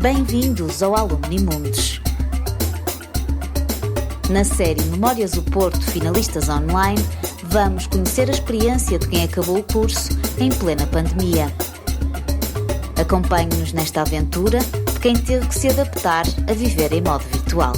Bem-vindos ao Alumni Mundos. Na série Memórias do Porto Finalistas Online, vamos conhecer a experiência de quem acabou o curso em plena pandemia. Acompanhe-nos nesta aventura de quem teve que se adaptar a viver em modo virtual.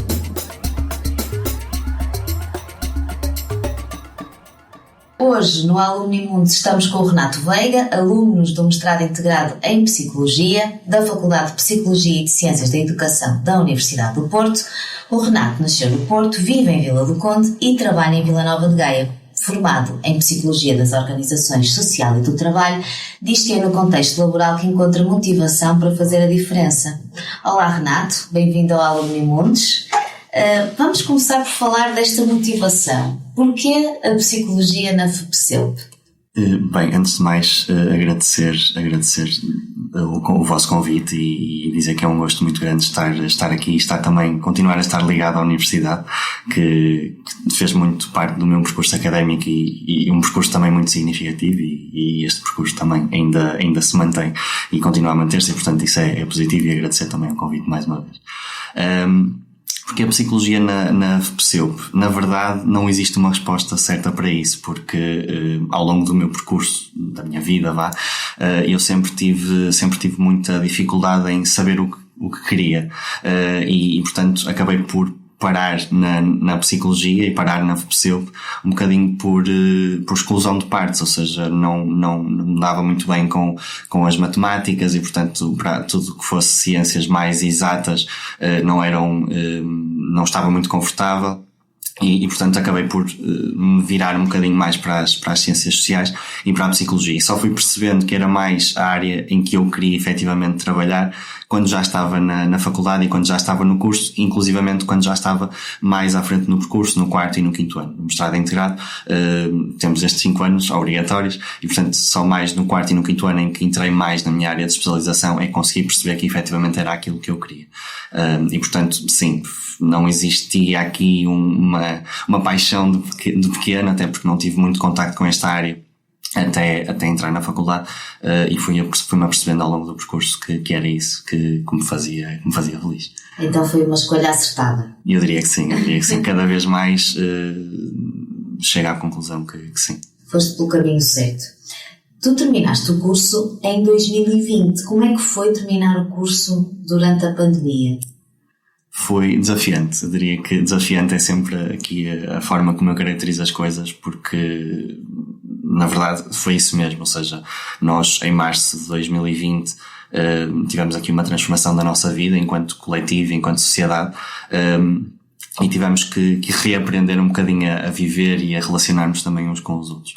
Hoje, no Alumni Mundos, estamos com o Renato Veiga, alunos do mestrado integrado em Psicologia, da Faculdade de Psicologia e de Ciências da Educação da Universidade do Porto. O Renato nasceu no Porto, vive em Vila do Conde e trabalha em Vila Nova de Gaia. Formado em Psicologia das Organizações Social e do Trabalho, diz que é no contexto laboral que encontra motivação para fazer a diferença. Olá Renato, bem-vindo ao Alumni Mundos. Vamos começar por falar desta motivação. Porquê a psicologia na FPCEUP? Bem, antes de mais agradecer o vosso convite e dizer que é um gosto muito grande estar aqui e continuar a estar ligado à universidade, que fez muito parte do meu percurso académico e um percurso também muito significativo e este percurso também ainda se mantém e continua a manter-se e portanto isso é positivo, e agradecer também o convite mais uma vez. Porque a psicologia na FPCEUP, na verdade, não existe uma resposta certa para isso, porque ao longo do meu percurso, da minha vida, eu sempre tive muita dificuldade em saber o que queria, e portanto acabei por parar na psicologia e parar na FPCEUP um bocadinho por exclusão de partes, ou seja, não me dava muito bem com as matemáticas e portanto para tudo que fosse ciências mais exatas não estava muito confortável. E portanto acabei por me virar um bocadinho mais para as ciências sociais e para a psicologia. E só fui percebendo que era mais a área em que eu queria efetivamente trabalhar quando já estava na faculdade e quando já estava no curso, inclusivamente quando já estava mais à frente no percurso, no 4º e no 5º ano. No mestrado integrado temos estes 5 anos obrigatórios e portanto só mais no 4º e no 5º ano em que entrei mais na minha área de especialização é que consegui perceber que efetivamente era aquilo que eu queria. E portanto, sim, não existia aqui uma paixão de pequeno, até porque não tive muito contacto com esta área até entrar na faculdade, e fui-me apercebendo ao longo do percurso que era isso que me fazia feliz. Então foi uma escolha acertada? Eu diria que sim, cada vez mais chego à conclusão que sim. Foste pelo caminho certo. Tu terminaste o curso em 2020. Como é que foi terminar o curso durante a pandemia? Foi desafiante. Eu diria que desafiante é sempre aqui a forma como eu caracterizo as coisas, porque na verdade foi isso mesmo, ou seja, nós em março de 2020 tivemos aqui uma transformação da nossa vida enquanto coletivo, enquanto sociedade, e tivemos que reaprender um bocadinho a viver e a relacionar-nos também uns com os outros.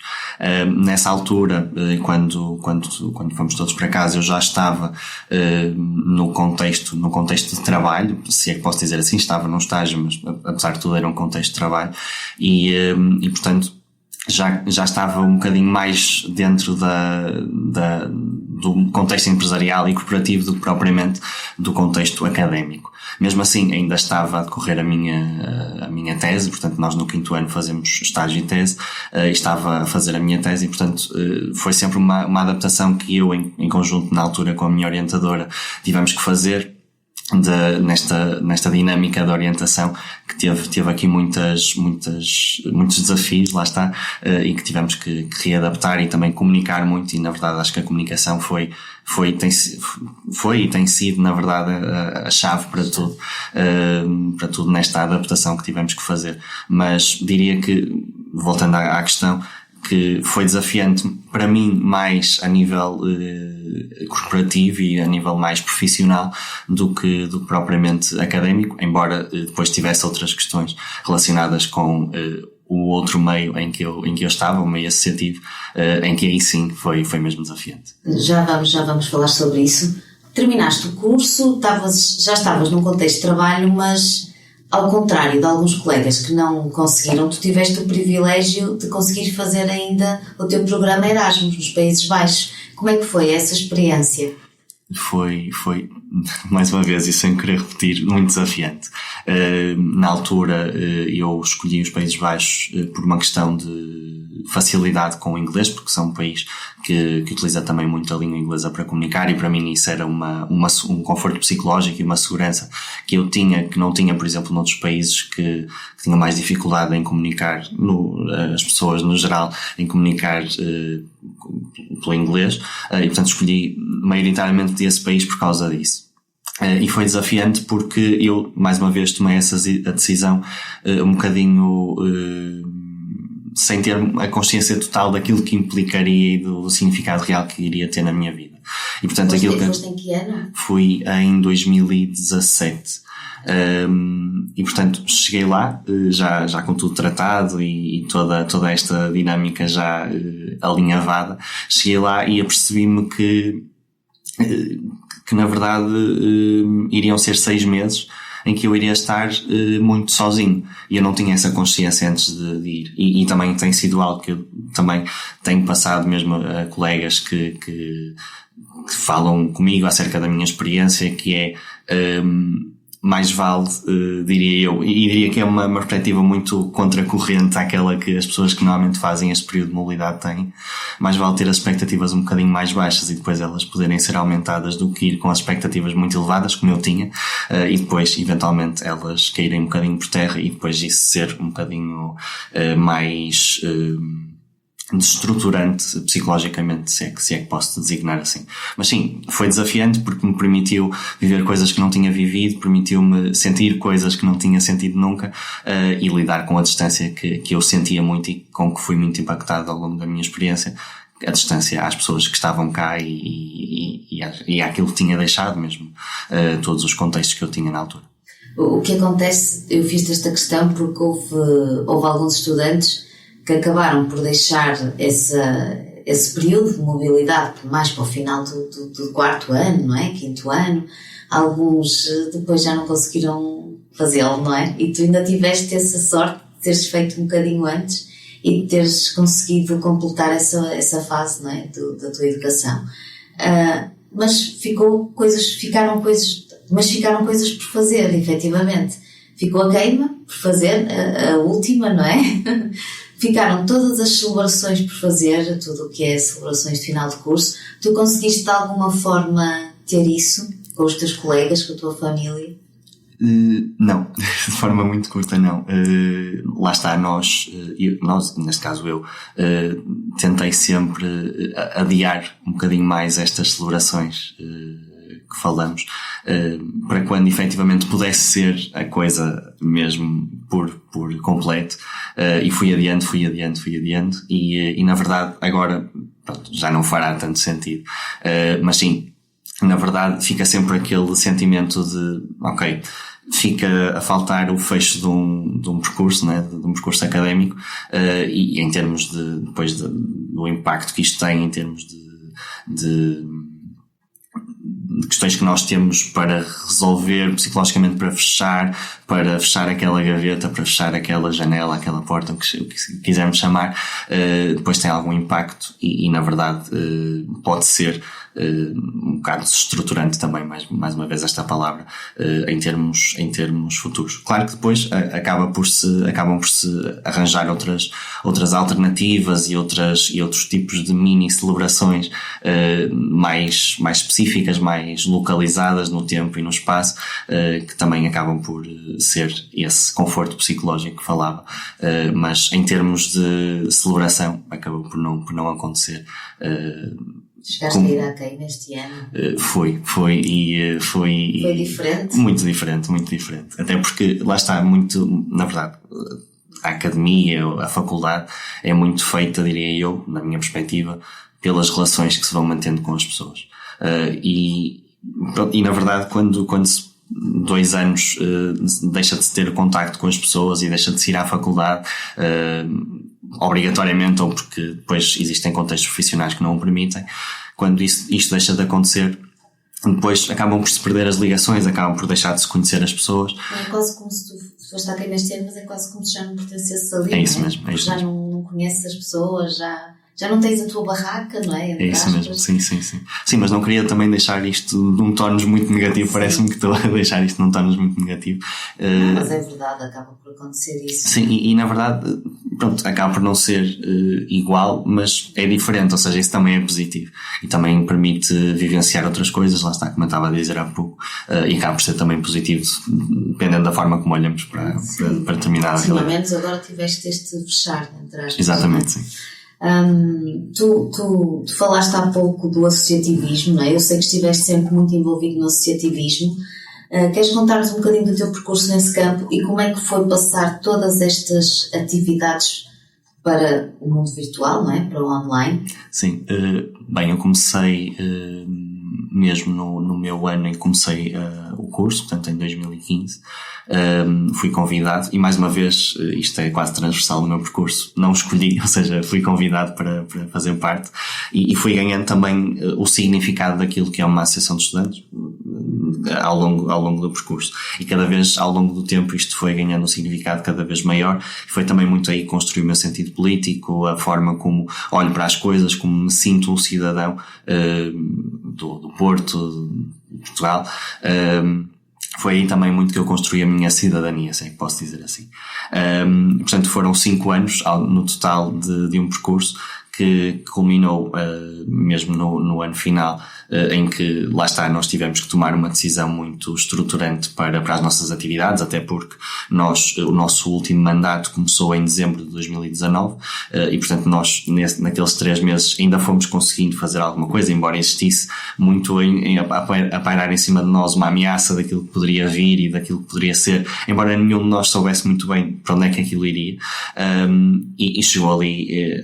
Nessa altura, quando fomos todos para casa, eu já estava no contexto de trabalho, se é que posso dizer assim, estava num estágio, mas apesar de tudo era um contexto de trabalho, e portanto já estava um bocadinho mais dentro do contexto empresarial e corporativo do que propriamente do contexto académico. Mesmo assim, ainda estava a decorrer a minha tese, portanto nós no 5º ano fazemos estágio e tese, estava a fazer a minha tese e portanto foi sempre uma adaptação que eu em conjunto na altura com a minha orientadora tivemos que fazer nesta dinâmica de orientação que teve aqui muitos desafios, lá está, e que tivemos que readaptar e também comunicar muito, e na verdade acho que a comunicação foi e tem sido na verdade a chave para tudo nesta adaptação que tivemos que fazer. Mas diria que, voltando à questão, que foi desafiante para mim mais a nível corporativo e a nível mais profissional do que propriamente académico, embora depois tivesse outras questões relacionadas com o outro meio em que eu estava, o meio associativo, em que aí sim foi mesmo desafiante. Já vamos falar sobre isso. Terminaste o curso, já estavas num contexto de trabalho, mas ao contrário de alguns colegas que não conseguiram, tu tiveste o privilégio de conseguir fazer ainda o teu programa Erasmus nos Países Baixos. Como é que foi essa experiência? foi, mais uma vez, e sem querer repetir, muito desafiante. Na altura, eu escolhi os Países Baixos por uma questão de facilidade com o inglês, porque são um país que utiliza também muito a língua inglesa para comunicar, e para mim isso era um conforto psicológico e uma segurança que eu tinha, que não tinha, por exemplo, noutros países que tinham mais dificuldade em comunicar, as pessoas no geral, em comunicar pelo inglês, e portanto escolhi maioritariamente esse país por causa disso. E foi desafiante porque eu, mais uma vez, tomei a decisão um bocadinho sem ter a consciência total daquilo que implicaria e do significado real que iria ter na minha vida. E portanto foste em que ano? Fui em 2017. E portanto cheguei lá já com tudo tratado e toda esta dinâmica já alinhavada. Cheguei lá e apercebi-me que na verdade iriam ser 6 meses em que eu iria estar muito sozinho, e eu não tinha essa consciência antes de ir, e também tem sido algo que eu também tenho passado mesmo a colegas que falam comigo acerca da minha experiência, que é mais vale, diria eu, e diria que é uma perspectiva muito contracorrente àquela que as pessoas que normalmente fazem este período de mobilidade têm. Mais vale ter as expectativas um bocadinho mais baixas e depois elas poderem ser aumentadas do que ir com as expectativas muito elevadas, como eu tinha, e depois eventualmente elas caírem um bocadinho por terra e depois isso ser um bocadinho mais desestruturante psicologicamente, se é que posso designar assim. Mas sim, foi desafiante porque me permitiu viver coisas que não tinha vivido, permitiu-me sentir coisas que não tinha sentido nunca, e lidar com a distância que eu sentia muito e com que fui muito impactado ao longo da minha experiência, a distância às pessoas que estavam cá e àquilo que tinha deixado mesmo, todos os contextos que eu tinha na altura. O que acontece, eu fiz esta questão porque houve alguns estudantes que acabaram por deixar esse período de mobilidade mais para o final do 4º ano, não é? 5º ano. Alguns depois já não conseguiram fazê-lo, não é? E tu ainda tiveste essa sorte de teres feito um bocadinho antes e de teres conseguido completar essa fase, não é? Da tua educação. Mas ficaram coisas por fazer, efetivamente. Ficou a queima por fazer, a última, não é? Ficaram todas as celebrações por fazer, tudo o que é celebrações de final de curso. Tu conseguiste de alguma forma ter isso com os teus colegas, com a tua família? Não, de forma muito curta não. Lá está, nós, neste caso eu, tentei sempre adiar um bocadinho mais estas celebrações que falamos, para quando efetivamente pudesse ser a coisa mesmo por completo, e fui adiante, e na verdade agora pronto, já não fará tanto sentido, mas sim, na verdade fica sempre aquele sentimento de, ok, fica a faltar o fecho de um percurso, né, de um percurso académico, e em termos depois do impacto que isto tem em termos de questões que nós temos para resolver psicologicamente, para fechar aquela gaveta, para fechar aquela janela, aquela porta, o que quisermos chamar, depois tem algum impacto e na verdade pode ser um bocado desestruturante também, mais uma vez esta palavra, em termos futuros. Claro que depois acabam por se arranjar outras alternativas e outros tipos de mini celebrações mais específicas, mais localizadas no tempo e no espaço, que também acabam por ser esse conforto psicológico que falava, mas em termos de celebração acabou por não acontecer. Chegaste a ir à queima este ano? Foi diferente? Muito diferente. Até porque lá está muito, na verdade, a academia, a faculdade é muito feita, diria eu, na minha perspectiva, pelas relações que se vão mantendo com as pessoas. E na verdade, quando 2 anos deixa de se ter contacto com as pessoas e deixa de se ir à faculdade, obrigatoriamente, ou porque depois existem contextos profissionais que não o permitem, quando isto deixa de acontecer, depois acabam por se perder as ligações, acabam por deixar de se conhecer as pessoas. É quase como se tu foste à queima este ano, mas é quase como se já não pertencesse ali. É isso mesmo. Já não conheces as pessoas, já já não tens a tua barraca, não é? É isso mesmo, sim. Sim, mas não queria também deixar isto num tónus muito negativo, parece-me que estou a deixar isto num tónus muito negativo. Não, mas é verdade, acaba por acontecer isso. Sim, e na verdade, pronto, acaba por não ser igual, mas é diferente, ou seja, isso também é positivo. E também permite vivenciar outras coisas, lá está, como eu estava a dizer há pouco, e acaba por ser também positivo, dependendo da forma como olhamos para determinada realidade. Sim, ao menos agora tiveste este fechar, entre aspas. Exatamente, sim. Tu falaste há pouco do associativismo, não é? Eu sei que estiveste sempre muito envolvido no associativismo. Queres contar-nos um bocadinho do teu percurso nesse campo e como é que foi passar todas estas atividades para o mundo virtual, não é? Para o online? Sim, bem, eu comecei mesmo no meu ano em que comecei o curso, portanto em 2015, fui convidado, e mais uma vez, isto é quase transversal no meu percurso, não escolhi, ou seja, fui convidado para fazer parte, e fui ganhando também o significado daquilo que é uma associação de estudantes ao longo do percurso, e cada vez ao longo do tempo isto foi ganhando um significado cada vez maior, e foi também muito aí construir o meu sentido político, a forma como olho para as coisas, como me sinto um cidadão do Porto, de Portugal. Foi aí também muito que eu construí a minha cidadania, se é que posso dizer assim. Portanto, foram 5 anos no total de um percurso que culminou mesmo no ano final, em que, lá está, nós tivemos que tomar uma decisão muito estruturante para as nossas atividades, até porque o nosso último mandato começou em dezembro de 2019, e portanto nós naqueles 3 meses ainda fomos conseguindo fazer alguma coisa, embora existisse muito a pairar em cima de nós uma ameaça daquilo que poderia vir e daquilo que poderia ser, embora nenhum de nós soubesse muito bem para onde é que aquilo iria, e chegou ali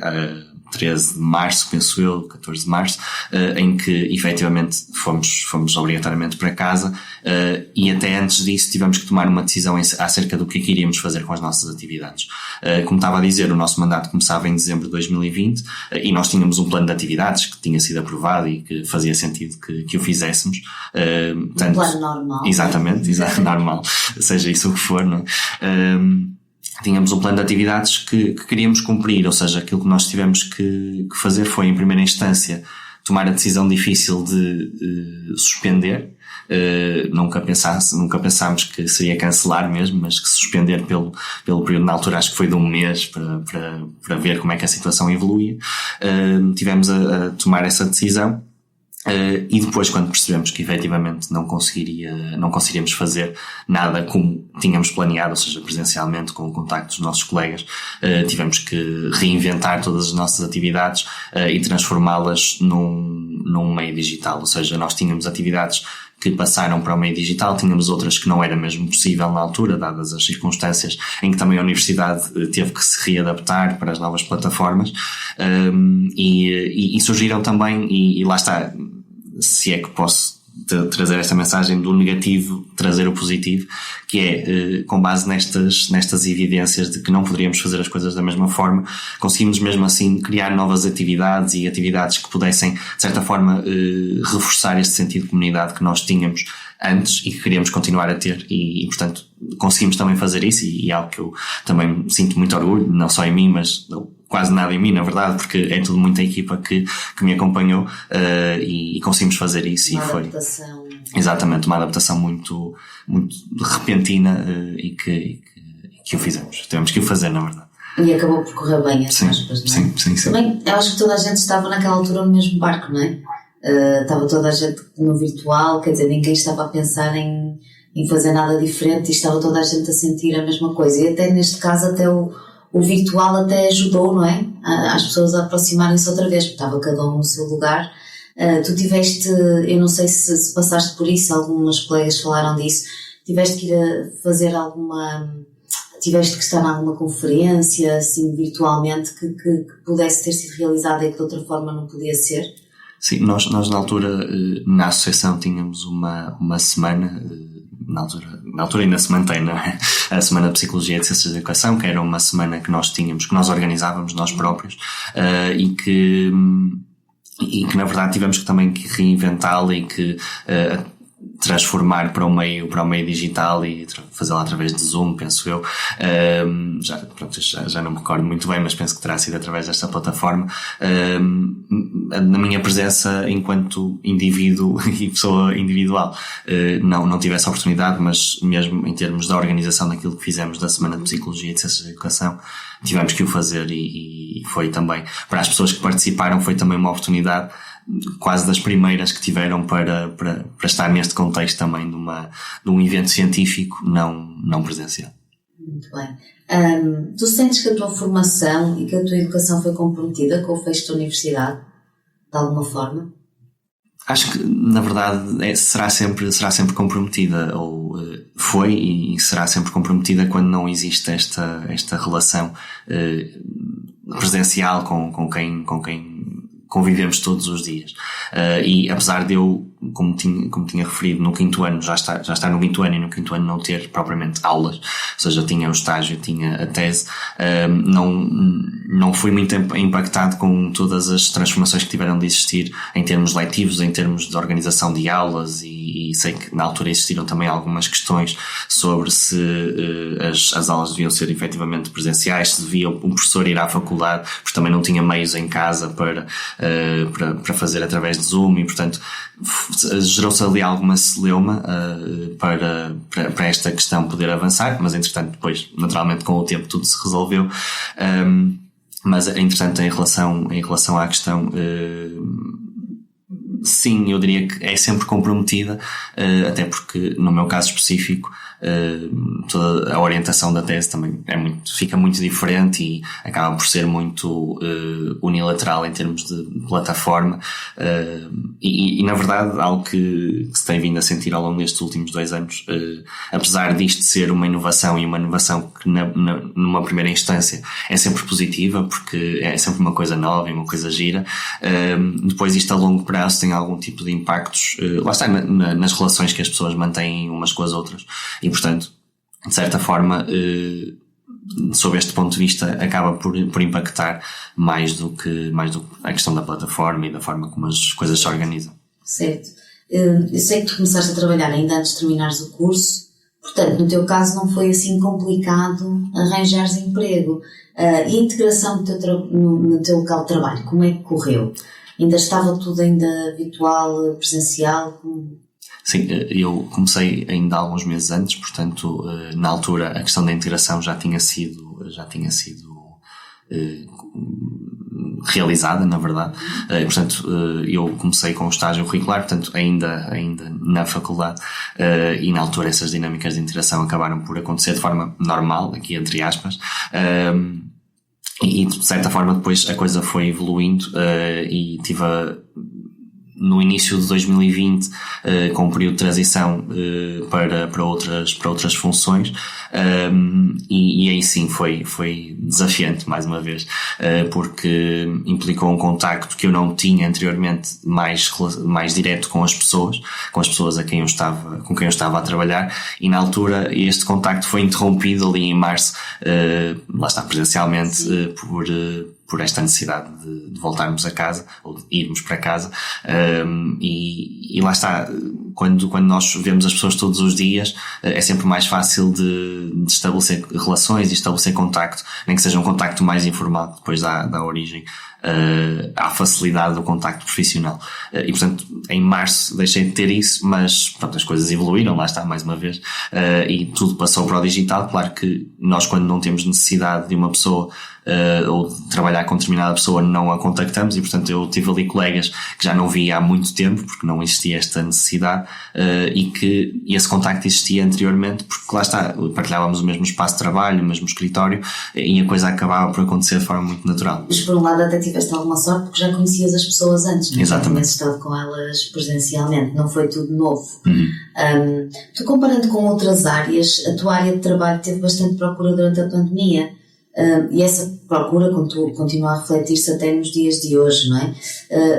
13 de março, penso eu, 14 de março, em que efetivamente fomos obrigatoriamente para casa, e até antes disso tivemos que tomar uma decisão acerca do que iríamos fazer com as nossas atividades. Como estava a dizer, o nosso mandato começava em dezembro de 2020, e nós tínhamos um plano de atividades que tinha sido aprovado e que fazia sentido que o fizéssemos. Um plano normal. Exatamente, normal, seja isso o que for, não é? Tínhamos um plano de atividades que queríamos cumprir, ou seja, aquilo que nós tivemos que fazer foi, em primeira instância, tomar a decisão difícil de suspender. Nunca pensámos que seria cancelar mesmo, mas que suspender pelo período, na altura acho que foi de 1 mês, para ver como é que a situação evoluía. Tivemos a tomar essa decisão. E depois, quando percebemos que efetivamente não conseguiríamos fazer nada como tínhamos planeado, ou seja, presencialmente, com o contacto dos nossos colegas, tivemos que reinventar todas as nossas atividades e transformá-las num meio digital. Ou seja, nós tínhamos atividades que passaram para o meio digital, tínhamos outras que não era mesmo possível na altura, dadas as circunstâncias em que também a universidade teve que se readaptar para as novas plataformas, e surgiram também, e lá está, se é que posso trazer esta mensagem do negativo, trazer o positivo, que é, com base nestas evidências de que não poderíamos fazer as coisas da mesma forma, conseguimos mesmo assim criar novas atividades e atividades que pudessem, de certa forma, reforçar este sentido de comunidade que nós tínhamos antes e que queríamos continuar a ter, e portanto conseguimos também fazer isso, e é algo que eu também sinto muito orgulho, não só em mim, mas quase nada em mim, na verdade, porque é tudo muita equipa que me acompanhou, e conseguimos fazer isso. Uma e foi adaptação. Exatamente, uma adaptação muito, muito repentina, e que o fizemos. Tivemos que o fazer, na verdade. E acabou por correr bem, as aspas, não é? Sim. Também, eu acho que toda a gente estava naquela altura no mesmo barco, não é? Estava toda a gente no virtual, quer dizer, ninguém estava a pensar em fazer nada diferente, e estava toda a gente a sentir a mesma coisa. E até neste caso, até o virtual até ajudou, não é? As pessoas a aproximarem-se outra vez, porque estava cada um no seu lugar. Tu tiveste, eu não sei se passaste por isso, algumas colegas falaram disso, tiveste que ir a fazer tiveste que estar em alguma conferência, assim, virtualmente, que pudesse ter sido realizada e que de outra forma não podia ser? Sim, nós na altura, na associação, tínhamos uma semana, na altura ainda se mantém, não é? A Semana de Psicologia e Ciências da Educação, que era uma semana que nós organizávamos nós próprios, e que na verdade tivemos também que reinventá-la, e que transformar para o meio digital e fazê-lo através de Zoom, penso eu. Já não me recordo muito bem, mas penso que terá sido através desta plataforma. Na minha presença enquanto indivíduo e pessoa individual, não tive essa oportunidade, mas mesmo em termos da organização daquilo que fizemos da Semana de Psicologia e de Ciências da Educação, tivemos que o fazer e foi também, para as pessoas que participaram, foi também uma oportunidade quase das primeiras que tiveram para estar neste contexto também de um evento científico não presencial. Muito bem. Tu sentes que a tua formação e que a tua educação foi comprometida com o fecho da universidade, de alguma forma? Acho que, na verdade, será sempre comprometida, ou foi e será sempre comprometida quando não existe esta relação presencial com quem convivemos todos os dias. E apesar de eu, como tinha referido, no quinto ano, já estar no quinto ano e no quinto ano não ter propriamente aulas, ou seja, tinha o estágio, tinha a tese, não fui muito impactado com todas as transformações que tiveram de existir em termos letivos, em termos de organização de aulas, e sei que na altura existiram também algumas questões sobre se as aulas deviam ser efetivamente presenciais, se devia um professor ir à faculdade, porque também não tinha meios em casa para fazer através de Zoom, e portanto gerou-se ali alguma celeuma para esta questão poder avançar, mas entretanto depois, naturalmente, com o tempo tudo se resolveu. Mas entretanto, em relação à questão, sim, eu diria que é sempre comprometida, até porque no meu caso específico toda a orientação da tese também fica muito diferente e acaba por ser muito unilateral em termos de plataforma, e na verdade algo que se tem vindo a sentir ao longo destes últimos 2 anos, apesar disto ser uma inovação, e uma inovação que numa primeira instância é sempre positiva, porque é sempre uma coisa nova e uma coisa gira, depois isto a longo prazo tem algum tipo de impactos, lá está, nas relações que as pessoas mantêm umas com as outras, e portanto, de certa forma, sob este ponto de vista, acaba por impactar mais do que a questão da plataforma e da forma como as coisas se organizam. Certo. Eu sei que tu começaste a trabalhar ainda antes de terminares o curso, portanto, no teu caso não foi assim complicado arranjares emprego. E a integração no teu local de trabalho, como é que correu? Ainda estava tudo virtual, presencial? Sim, eu comecei ainda há alguns meses antes, portanto, na altura a questão da integração já tinha sido realizada, na verdade. Portanto, eu comecei com o estágio curricular, portanto, ainda na faculdade, e na altura essas dinâmicas de integração acabaram por acontecer de forma normal, aqui entre aspas, e de certa forma depois a coisa foi evoluindo, e tive no início de 2020, com um período de transição para outras funções, e aí sim foi desafiante, mais uma vez, porque implicou um contacto que eu não tinha anteriormente mais direto com as pessoas com quem eu estava a trabalhar, e na altura este contacto foi interrompido ali em março, lá está, presencialmente, por esta necessidade de voltarmos a casa, ou de irmos para casa, e lá está, quando nós vemos as pessoas todos os dias, é sempre mais fácil de estabelecer relações e estabelecer contacto, nem que seja um contacto mais informal, que depois dá origem à facilidade do contacto profissional. E portanto, em março deixei de ter isso, mas pronto, as coisas evoluíram, lá está, mais uma vez, e tudo passou para o digital. Claro que nós, quando não temos necessidade de uma pessoa, ou de trabalhar com determinada pessoa, não a contactamos, e portanto eu tive ali colegas que já não via há muito tempo, porque não existia esta necessidade, e que esse contacto existia anteriormente, porque lá está, partilhávamos o mesmo espaço de trabalho, o mesmo escritório, e a coisa acabava por acontecer de forma muito natural. Mas por um lado até tiveste alguma sorte, porque já conhecias as pessoas antes, não é? Exatamente. Já tinhas estado com elas presencialmente, não foi tudo novo. Tu, comparando com outras áreas, a tua área de trabalho teve bastante procura durante a pandemia. E essa procura continua a refletir-se até nos dias de hoje, não é?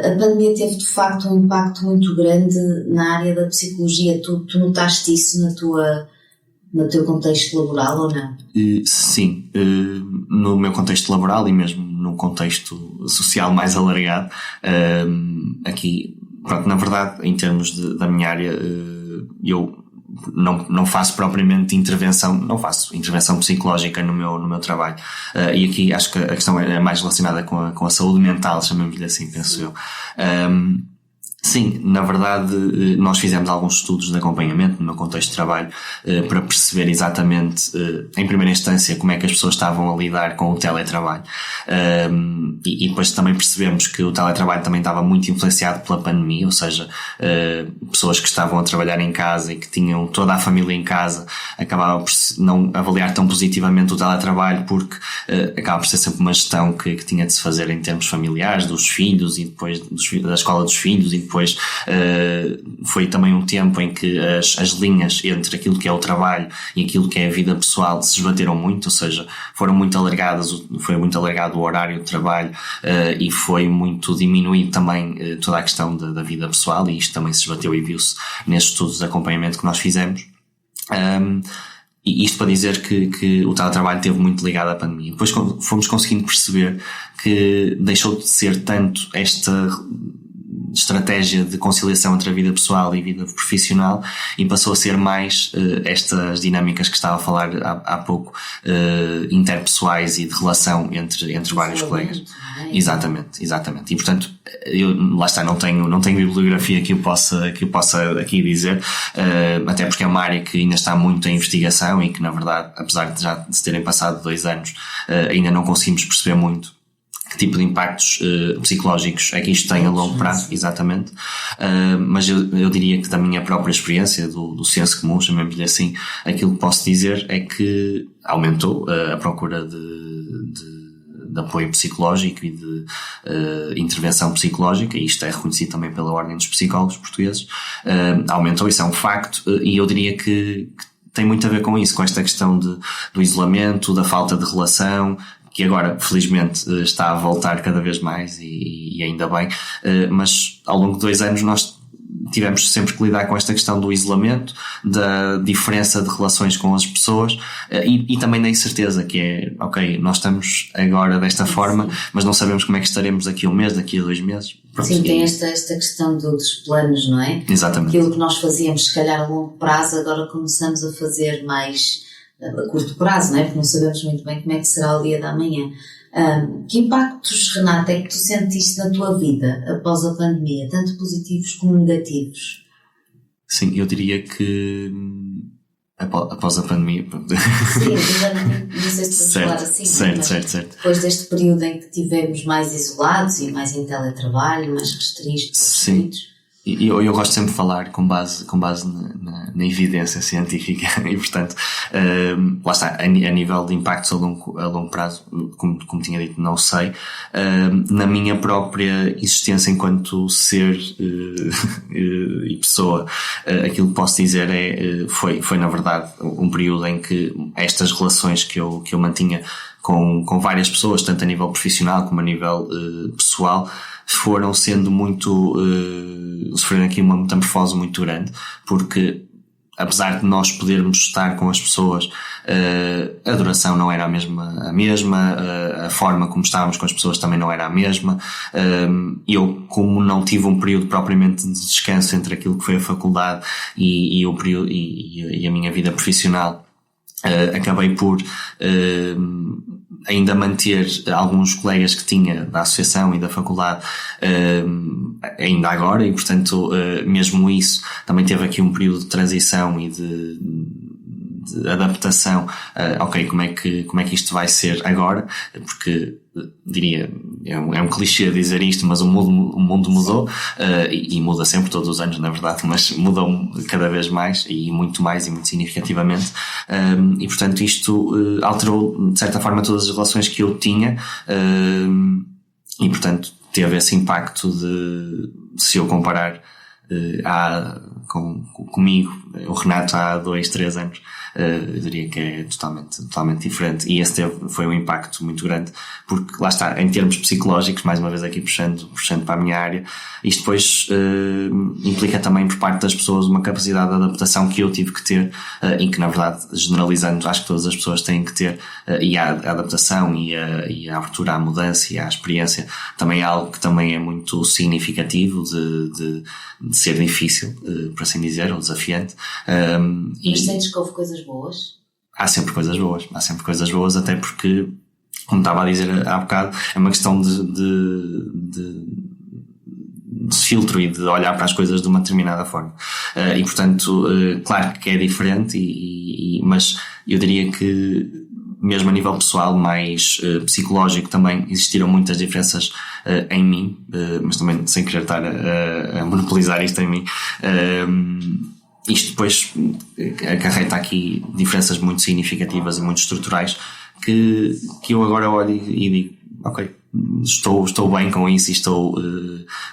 A pandemia teve de facto um impacto muito grande na área da psicologia. Tu notaste isso no teu contexto laboral ou não? Sim, no meu contexto laboral e mesmo no contexto social mais alargado, aqui, pronto, na verdade, em termos da minha área, eu não faço propriamente não faço intervenção psicológica no meu trabalho. E aqui acho que a questão é mais relacionada com a saúde mental, chamemos-lhe assim, penso eu. Sim, na verdade, nós fizemos alguns estudos de acompanhamento no meu contexto de trabalho para perceber exatamente, em primeira instância, como é que as pessoas estavam a lidar com o teletrabalho. E depois também percebemos que o teletrabalho também estava muito influenciado pela pandemia, ou seja, pessoas que estavam a trabalhar em casa e que tinham toda a família em casa acabavam por não avaliar tão positivamente o teletrabalho, porque acaba por ser sempre uma gestão que tinha de se fazer em termos familiares, dos filhos e depois da escola dos filhos, e depois foi também um tempo em que as linhas entre aquilo que é o trabalho e aquilo que é a vida pessoal se esbateram muito, ou seja, foi muito alargado o horário de trabalho e foi muito diminuído também toda a questão da vida pessoal, e isto também se esbateu e viu-se nestes estudos de acompanhamento que nós fizemos. E isto para dizer que o teletrabalho esteve muito ligado à pandemia. Depois fomos conseguindo perceber que deixou de ser tanto esta estratégia de conciliação entre a vida pessoal e a vida profissional e passou a ser mais estas dinâmicas que estava a falar há pouco, interpessoais e de relação entre vários colegas. Exatamente. E portanto, eu lá está, não tenho bibliografia que eu possa aqui dizer, até porque é uma área que ainda está muito em investigação e que, na verdade, apesar de já se terem passado 2 anos, ainda não conseguimos perceber muito que tipo de impactos psicológicos é que isto tem a longo prazo, exatamente. Mas eu diria que da minha própria experiência, do senso comum, chamemos-lhe assim, aquilo que posso dizer é que aumentou a procura de apoio psicológico e de intervenção psicológica, e isto é reconhecido também pela Ordem dos Psicólogos Portugueses. Aumentou, isso é um facto, e eu diria que tem muito a ver com isso, com esta questão do isolamento, da falta de relação, que agora, felizmente, está a voltar cada vez mais e ainda bem, mas ao longo de 2 anos nós tivemos sempre que lidar com esta questão do isolamento, da diferença de relações com as pessoas e também da incerteza, que é, ok, nós estamos agora desta forma, mas não sabemos como é que estaremos daqui a 1 mês, daqui a 2 meses. Pronto, sim, tem esta questão dos planos, não é? Exatamente. Aquilo que nós fazíamos, se calhar a longo prazo, agora começamos a fazer mais a curto prazo, não é? Porque não sabemos muito bem como é que será o dia da manhã. Que impactos, Renata, é que tu sentiste na tua vida após a pandemia, tanto positivos como negativos? Sim, eu diria que após a pandemia... Sim, não sei se podemos falar assim, certo. Depois deste período em que tivemos mais isolados e mais em teletrabalho, mais restritos. Sim. E eu gosto sempre de falar com base na evidência científica e, portanto, lá está, a nível de impactos a longo prazo, como tinha dito, não sei. Na minha própria existência enquanto ser e pessoa, aquilo que posso dizer foi na verdade um período em que estas relações que eu mantinha com várias pessoas, tanto a nível profissional como a nível pessoal, foram sendo sofrendo aqui uma metamorfose muito grande, porque apesar de nós podermos estar com as pessoas, a duração não era a mesma, a forma como estávamos com as pessoas também não era a mesma. Eu, como não tive um período propriamente de descanso entre aquilo que foi a faculdade e o período e a minha vida profissional, acabei por ainda manter alguns colegas que tinha da associação e da faculdade ainda agora, e portanto mesmo isso também teve aqui um período de transição e de adaptação. Ok, como é que isto vai ser agora, porque diria, é um clichê dizer isto, mas o mundo mudou, e muda sempre, todos os anos na verdade, mas mudou cada vez mais e muito significativamente, e portanto isto alterou de certa forma todas as relações que eu tinha, e portanto teve esse impacto de, se eu comparar comigo, o Renato há 2-3 anos, eu diria que é totalmente diferente, e esse foi um impacto muito grande, porque lá está, em termos psicológicos, mais uma vez aqui puxando para a minha área, isto depois implica também por parte das pessoas uma capacidade de adaptação que eu tive que ter, e que na verdade, generalizando, acho que todas as pessoas têm que ter, e a adaptação e a abertura à mudança e à experiência também é algo que também é muito significativo de ser difícil, por assim dizer, ou desafiante. Mas sentes que houve coisas boas? Há sempre coisas boas, até porque, como estava a dizer há bocado, é uma questão de filtro e de olhar para as coisas de uma determinada forma. E portanto, claro que é diferente, mas eu diria que mesmo a nível pessoal, mais psicológico, também existiram muitas diferenças em mim, mas também sem querer estar a monopolizar isto em mim. Isto depois acarreta aqui diferenças muito significativas e muito estruturais que eu agora olho e digo, ok, estou bem com isso e estou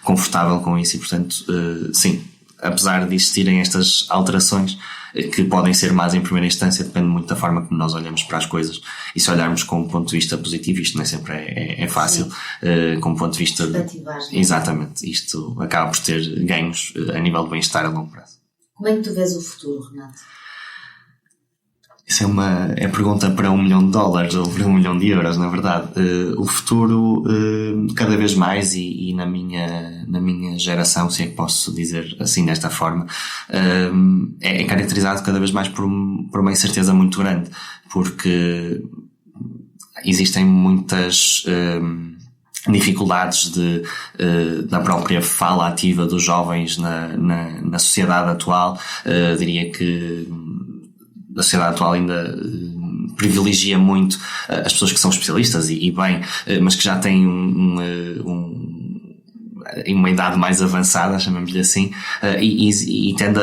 confortável com isso, e portanto, sim, apesar de existirem estas alterações que podem ser más em primeira instância, depende muito da forma como nós olhamos para as coisas, e se olharmos com um ponto de vista positivo, isto nem sempre é fácil, com um ponto de vista exatamente, isto acaba por ter ganhos a nível de bem-estar a longo prazo. Como é que tu vês o futuro, Renato? Isso é pergunta para $1 milhão ou para €1 milhão, na verdade. O futuro, cada vez mais, e na minha geração, se é que posso dizer assim desta forma, é caracterizado cada vez mais por uma incerteza muito grande, porque existem muitas dificuldades da própria fala ativa dos jovens na sociedade atual. Diria que a sociedade atual ainda privilegia muito as pessoas que são especialistas e bem, mas que já têm uma idade mais avançada, chamemos-lhe assim, e tende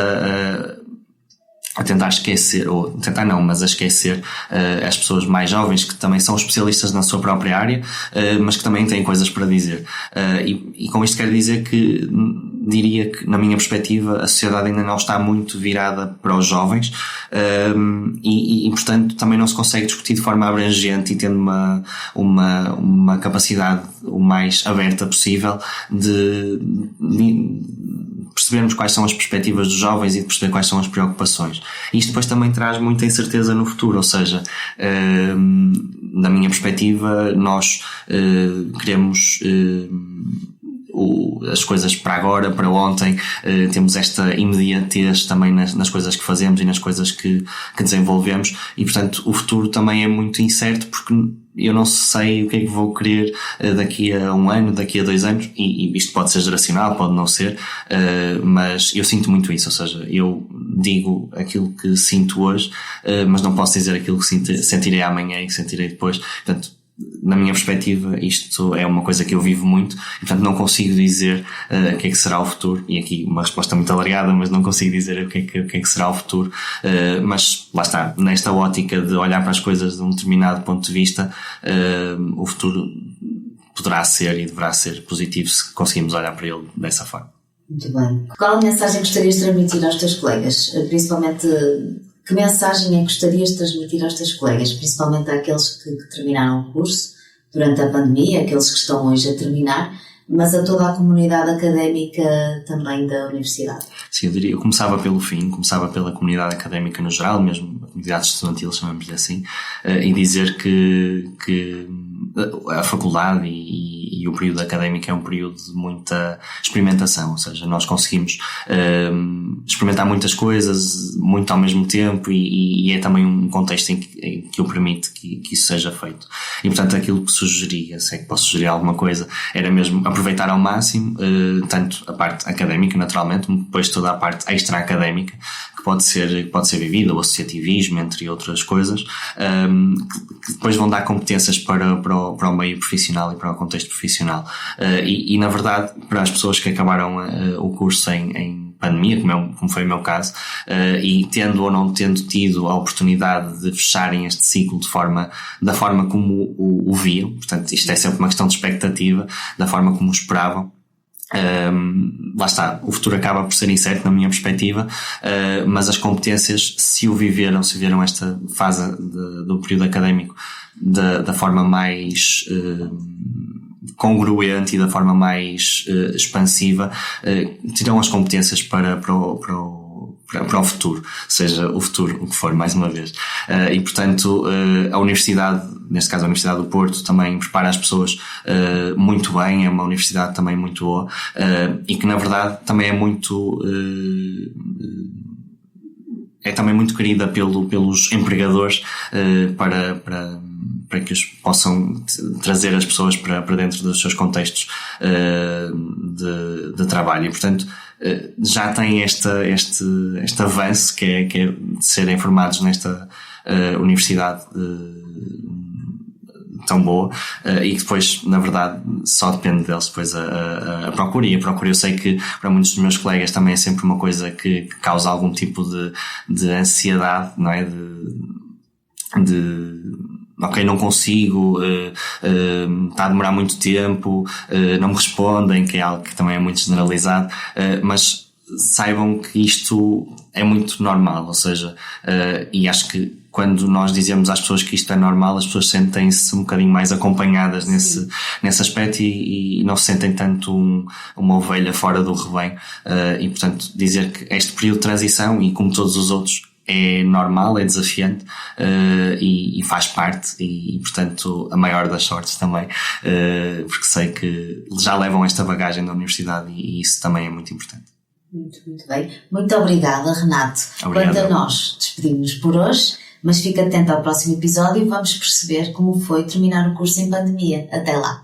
a tentar esquecer, ou tentar não, mas a esquecer as pessoas mais jovens que também são especialistas na sua própria área, mas que também têm coisas para dizer. E com isto quero dizer que diria que, na minha perspectiva, a sociedade ainda não está muito virada para os jovens, e portanto também não se consegue discutir de forma abrangente e tendo uma capacidade o mais aberta possível de percebermos quais são as perspectivas dos jovens e de perceber quais são as preocupações. Isto depois também traz muita incerteza no futuro, ou seja, na minha perspectiva, nós queremos as coisas para agora, para ontem, temos esta imediatez também nas coisas que fazemos e nas coisas que desenvolvemos, e portanto o futuro também é muito incerto, porque eu não sei o que é que vou querer daqui a 1 ano, daqui a 2 anos, e isto pode ser geracional, pode não ser, mas eu sinto muito isso, ou seja, eu digo aquilo que sinto hoje, mas não posso dizer aquilo que sentirei amanhã e que sentirei depois. Portanto, na minha perspectiva, isto é uma coisa que eu vivo muito, e portanto não consigo dizer o que é que será o futuro, e aqui uma resposta muito alargada, mas não consigo dizer o que é que será o futuro, mas lá está, nesta ótica de olhar para as coisas de um determinado ponto de vista, o futuro poderá ser e deverá ser positivo se conseguirmos olhar para ele dessa forma. Muito bem. Qual a mensagem gostarias de transmitir aos teus colegas? Principalmente, que mensagem é que gostarias de transmitir aos teus colegas, principalmente àqueles que terminaram o curso durante a pandemia, aqueles que estão hoje a terminar, mas a toda a comunidade académica também da universidade? Sim, eu começava pelo fim, começava pela comunidade académica no geral, mesmo a comunidade estudantil, chamamos-lhe assim, e dizer que a faculdade e o período académico é um período de muita experimentação, ou seja, nós conseguimos experimentar muitas coisas muito ao mesmo tempo, e é também um contexto em que o permite que isso seja feito. E portanto aquilo que sugeria, se é que posso sugerir alguma coisa, era mesmo aproveitar ao máximo tanto a parte académica, naturalmente, como depois toda a parte extra-académica que pode ser vivida, o associativismo, entre outras coisas, que depois vão dar competências para o meio profissional e para o contexto profissional. E na verdade, para as pessoas que acabaram o curso em pandemia, como foi o meu caso, e tendo ou não tendo tido a oportunidade de fecharem este ciclo da forma como o viam, portanto isto é sempre uma questão de expectativa, da forma como o esperavam. Lá está, o futuro acaba por ser incerto na minha perspectiva, mas as competências, se viveram esta fase do período académico da forma mais congruente e da forma mais expansiva, terão as competências para para o futuro, seja o futuro o que for, mais uma vez. E portanto, a universidade, neste caso a Universidade do Porto, também prepara as pessoas muito bem, é uma universidade também muito boa, e que na verdade também é também muito querida pelos empregadores, para que os possam trazer as pessoas para dentro dos seus contextos de trabalho. E portanto, já tem este avanço que é de serem formados nesta universidade tão boa, e que depois, na verdade, só depende deles depois a procura. E a procura, eu sei que para muitos dos meus colegas também é sempre uma coisa que causa algum tipo de ansiedade, não é? Ok, não consigo, está a demorar muito tempo, não me respondem, que é algo que também é muito generalizado, mas saibam que isto é muito normal, ou seja, e acho que quando nós dizemos às pessoas que isto é normal, as pessoas sentem-se um bocadinho mais acompanhadas nesse aspecto e não se sentem tanto uma ovelha fora do rebanho, e portanto dizer que este período de transição, e como todos os outros, é normal, é desafiante, e faz parte, e portanto a maior das sortes também, porque sei que já levam esta bagagem da universidade e isso também é muito importante. Muito bem. Muito obrigada, Renato. Obrigado. Quanto a nós, despedimos por hoje, mas fica atento ao próximo episódio e vamos perceber como foi terminar o curso em pandemia. Até lá!